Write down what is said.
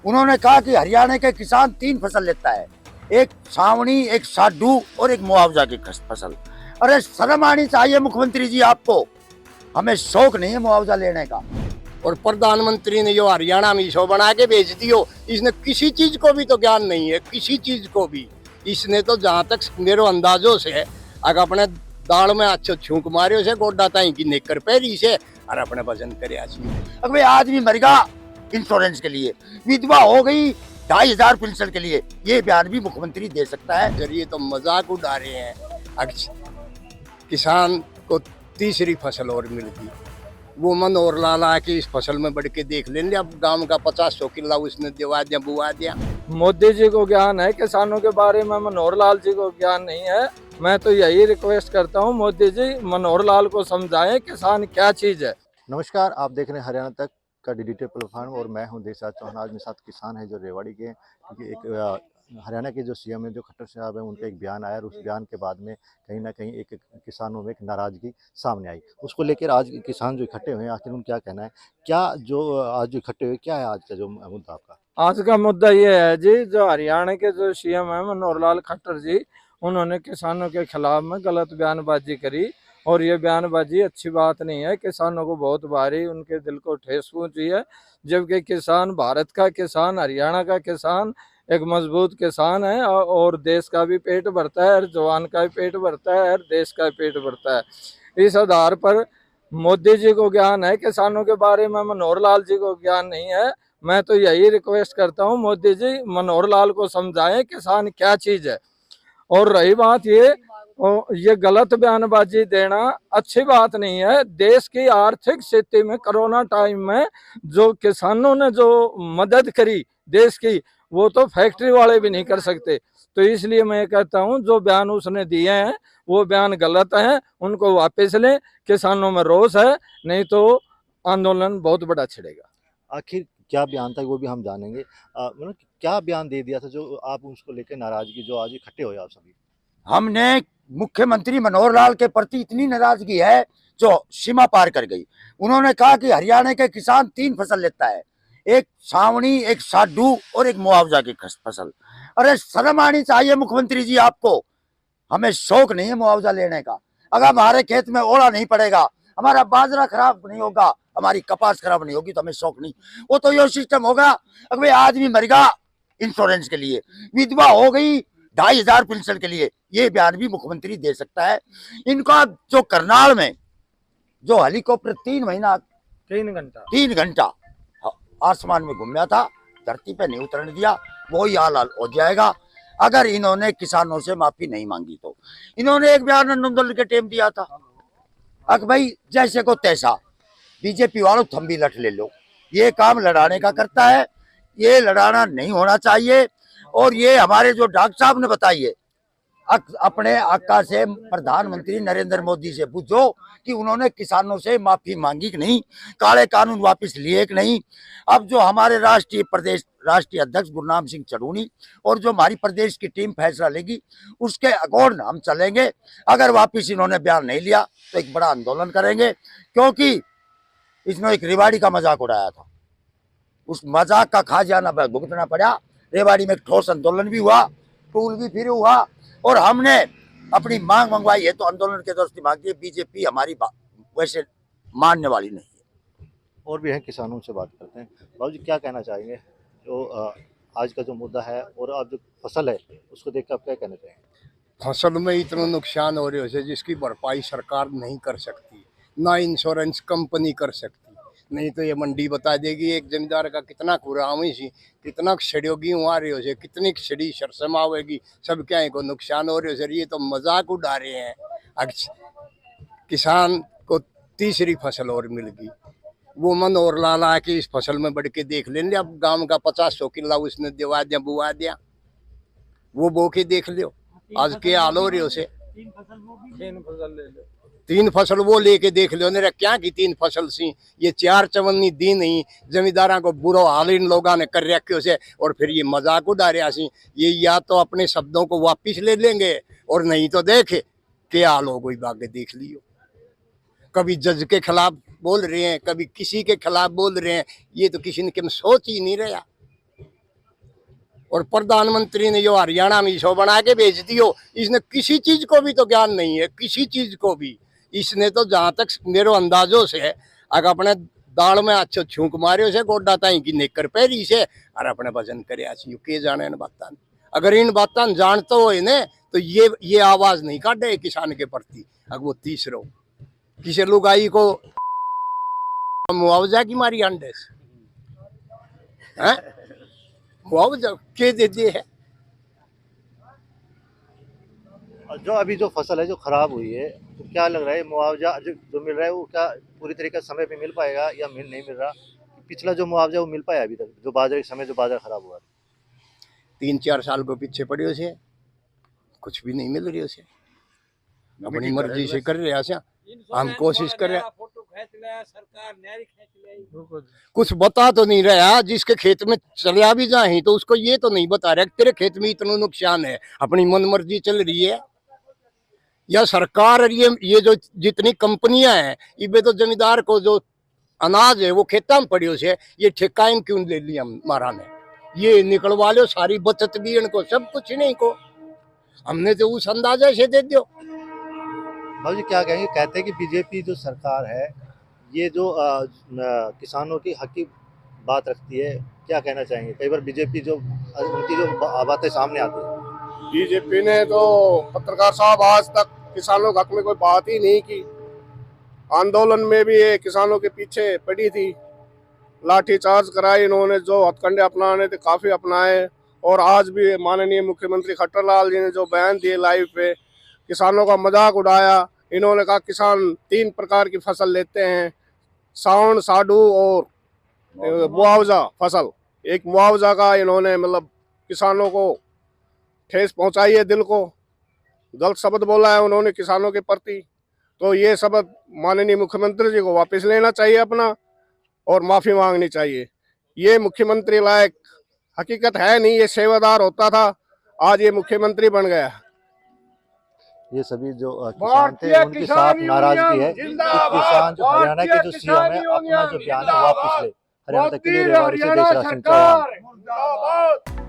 उन्होंने कहा कि हरियाणा के किसान 3 फसल लेता है, एक छावनी, एक साडू और एक मुआवजा की फसल। अरे शर्म आनी चाहिए मुख्यमंत्री जी आपको, हमें शौक नहीं है मुआवजा लेने का। और प्रधानमंत्री ने जो हरियाणा में शो बना के भेज दियो, इसने किसी चीज को भी तो ज्ञान नहीं है, किसी चीज को भी। इसने तो जहां तक मेरे अंदाजों से अगर अपने दाल में अच्छो छूक मारियो से गोड्डा ताई की नेकर पैरी से और अपने वजन करे। अगले आदमी मरेगा इंश्योरेंस के लिए, विधवा हो गई 2,500 पेंशन के लिए, ये बयान भी मुख्यमंत्री दे सकता है। जरिए तो मजाक उड़ा रहे हैं। किसान को तीसरी फसल और मिल गई, वो मनोहर लाल आके इस फसल में बढ़ के देख लेंगे। अब गांव का 50-100 किला उसने दिवा दिया, बुआ दिया। मोदी जी को ज्ञान है किसानों के बारे में, मनोहर लाल जी को ज्ञान नहीं है। मैं तो यही रिक्वेस्ट करता हूँ, मोदी जी मनोहर लाल को समझाएं किसान क्या चीज है। नमस्कार, आप देख रहे हैं हरियाणा तक का डिजिटल प्लेटफॉर्म और मैं हूं देशराज चौहान। आज मेरे साथ किसान है जो रेवाड़ी के हैं, क्योंकि एक हरियाणा के जो सीएम है जो खट्टर साहब हैं, उनका एक बयान आया और उस बयान के बाद में कहीं ना कहीं एक किसानों में एक नाराजगी सामने आई। उसको लेकर आज किसान जो इकट्ठे हुए हैं, आखिर उनका क्या कहना है, क्या जो आज जो इकट्ठे हुए, क्या है आज का जो मुद्दा आपका? आज का मुद्दा ये है जी, जो हरियाणा के जो सीएम है मनोहर लाल खट्टर जी, उन्होंने किसानों के खिलाफ में गलत बयानबाजी करी और ये बयानबाजी अच्छी बात नहीं है। किसानों को बहुत भारी, उनके दिल को ठेस पहुंची है। जबकि किसान, भारत का किसान, हरियाणा का किसान एक मजबूत किसान है और देश का भी पेट भरता है, हर जवान का भी पेट भरता है, हर देश का पेट भरता है। इस आधार पर मोदी जी को ज्ञान है किसानों के बारे में, मनोहर लाल जी को ज्ञान नहीं है। मैं तो यही रिक्वेस्ट करता हूँ, मोदी जी मनोहर लाल को समझाएं किसान क्या चीज है। और रही बात ये गलत बयानबाजी देना अच्छी बात नहीं है। देश की आर्थिक स्थिति में कोरोना टाइम में जो किसानों ने जो मदद करी देश की, वो तो फैक्ट्री वाले भी नहीं कर सकते। तो इसलिए मैं कहता हूँ जो बयान उसने दिए हैं वो बयान गलत है, उनको वापस लें। किसानों में रोष है, नहीं तो आंदोलन बहुत बड़ा छिड़ेगा। आखिर क्या बयान था वो भी हम जानेंगे। मतलब क्या बयान दे दिया था जो आप उसको लेकर नाराजगी, जो आज इकट्ठे हुए आप सभी? हमने मुख्यमंत्री मनोहर लाल के प्रति इतनी नाराजगी है जो सीमा पार कर गई। उन्होंने कहा कि हरियाणा के किसान 3 फसल लेता है, एक छावनी, एक साडू और एक मुआवजा की फसल। अरे शर्म आनी चाहिए मुख्यमंत्री जी आपको, हमें शौक नहीं है मुआवजा लेने का। अगर हमारे खेत में ओला नहीं पड़ेगा, हमारा बाजरा खराब नहीं होगा, हमारी कपास खराब नहीं होगी, तो हमें शौक नहीं। वो तो ये सिस्टम होगा, अगले आदमी मरेगा इंश्योरेंस के लिए, विधवा हो गई 2,500 पेंशन के लिए, ये बयान भी मुख्यमंत्री दे सकता है। इनका जो करनाल में जो हेलीकॉप्टर 3 घंटा आसमान में घूमया था, धरती पे नहीं उतरने दिया, वही हाल हो जाएगा अगर इन्होंने किसानों से माफी नहीं मांगी। तो इन्होंने एक बयान आंदोलन के टाइम दिया था, अक भाई जैसे को तैसा, बीजेपी वालों थम भी लठ ले लो, ये काम लड़ाने का करता है, ये लड़ाना नहीं होना चाहिए। और ये हमारे जो डॉक्टर साहब ने बताई है, अपने आका से, प्रधानमंत्री नरेंद्र मोदी से पूछो कि उन्होंने किसानों से माफी मांगी कि नहीं, काले कानून वापस लिए कि नहीं। अब जो हमारे राष्ट्रीय अध्यक्ष गुरनाम सिंह चढ़ूनी और जो हमारी प्रदेश की टीम फैसला लेगी, उसके अकॉर्ड हम चलेंगे। अगर वापस इन्होंने बयान नहीं लिया तो एक बड़ा आंदोलन करेंगे, क्योंकि इसने एक रेवाड़ी का मजाक उड़ाया था, उस मजाक का खाजाना भुगतना पड़ा। रेवाड़ी में एक ठोस आंदोलन भी हुआ, टूल भी फिर हुआ और हमने अपनी मांग मंगवाई है। तो आंदोलन के दौरान मांगी, बीजेपी हमारी वैसे मानने वाली नहीं है। और भी हैं, किसानों से बात करते हैं। बाबू जी, क्या कहना चाहेंगे जो आज का जो मुद्दा है और अब जो फसल है उसको देख कर आप क्या कहना चाहेंगे? फसल में इतना नुकसान हो रहे हो जिसकी भरपाई सरकार नहीं कर सकती, ना इंश्योरेंस कंपनी कर सकती। नहीं तो ये मंडी बता देगी एक जमींदार का कितना कुरामी सी, कितना छड़ियोगी वहाँ रही हो, कितनी छड़ी शरसमा होगी, सब क्या है को नुकसान हो रहे हो। ये तो मजाक उड़ा रहे हैं। किसान को तीसरी फसल और मिल गई, वो मनोहर लाल आके इस फसल में बढ़ के देख लेंगे। अब गांव का 50-100 किला उसने दिवा दिया, बुआ दिया, वो बो के देख लो आज के हाल हो रहे हो। 3 फसल वो लेके देख लो ने क्या की 3 फसल सी, ये 4 चवन्नी दी नहीं जमींदारा को बुरा हाल इन लोगों ने कर रखे से। और फिर ये मजाक उड़ा रहा सी, ये या तो अपने शब्दों को वापिस ले लेंगे और नहीं तो देखे क्या हाल हो गई, बागे देख लियो। कभी जज के खिलाफ बोल रहे हैं, कभी किसी के खिलाफ बोल रहे हैं, ये तो किसी ने सोच ही नहीं रहा। और प्रधानमंत्री ने जो हरियाणा में शो बना के बेच दियो, इसने किसी चीज को भी तो ज्ञान नहीं है, किसी चीज को भी। इसने तो जहां तक मेरे अंदाजों से अगर अपने दाल में अच्छो छूक मारियो से गोड्डा ताई की नेकर पहरी से और अपने भजन करे के जाने इन बात। अगर इन बात जानते हो इन्हें तो ये आवाज नहीं काटे किसान के प्रति। अगर वो तीसरो किसी लुगाई को मुआवजा की मारी अंडे से मुआवजा के दे दिए है। और जो अभी जो फसल है जो खराब हुई है, तो क्या लग रहा है मुआवजा जो मिल रहा है वो क्या पूरी तरीके से समय पे मिल पाएगा या नहीं मिल रहा? पिछला जो मुआवजा वो मिल पाया अभी तक, जो बाजार के समय जो बाजार खराब हुआ? 3-4 साल को पीछे पड़ी उसे कुछ भी नहीं मिल रही उसे, अपनी मर्जी से कर रहे हैं। हम कोशिश कर रहे हैं, कुछ बता तो नहीं रहा। जिसके खेत में चलिया भी जाए तो उसको ये तो नहीं बता रहा तेरे खेत में इतना नुकसान है, अपनी मन मर्जी चल रही है। या सरकार और ये जो जितनी कंपनियां हैं इनमें तो जमींदार को जो अनाज है वो खेता में पड़ी उसे ये ठेका इन क्यों ले लिया मारा ने, ये निकलवा लो सारी बचत भी इनको, सब कुछ नहीं को हमने तो उस अंदाजे से दे दो। भाई जी क्या कहेंगे? कहते हैं कि बीजेपी जो सरकार है ये जो किसानों की हक की बात रखती है, क्या कहना चाहेंगे? कई बार बीजेपी जो उनकी जो बातें सामने आती है। बीजेपी ने तो पत्रकार साहब आज तक किसानों के हक में कोई बात ही नहीं की। आंदोलन में भी ये किसानों के पीछे पड़ी थी, लाठीचार्ज कराई इन्होंने, जो हथकंडे अपनाने थे काफी अपनाए। और आज भी माननीय मुख्यमंत्री खट्टरलाल जी ने जो बयान दिए लाइव पे, किसानों का मजाक उड़ाया। इन्होंने कहा किसान 3 प्रकार की फसल लेते हैं, सावन, साडू और मुआवजा फसल। एक मुआवजा का इन्होंने मतलब किसानों को ठेस पहुंचाई है, दिल को गलत शब्द बोला है उन्होंने किसानों के प्रति। तो ये शब्द माननीय मुख्यमंत्री जी को वापस लेना चाहिए अपना और माफी मांगनी चाहिए। ये मुख्यमंत्री लायक हकीकत है नहीं, ये सेवादार होता था, आज ये मुख्यमंत्री बन गया। ये सभी जो किसान थे उनके साथ नाराजगी है कि किसान जो हरियाणा के जो सीएम है अपना जो बयान है वापस ले। हरियाणा तक के लिए रेवाड़ी से देशराज सिंह चौहान।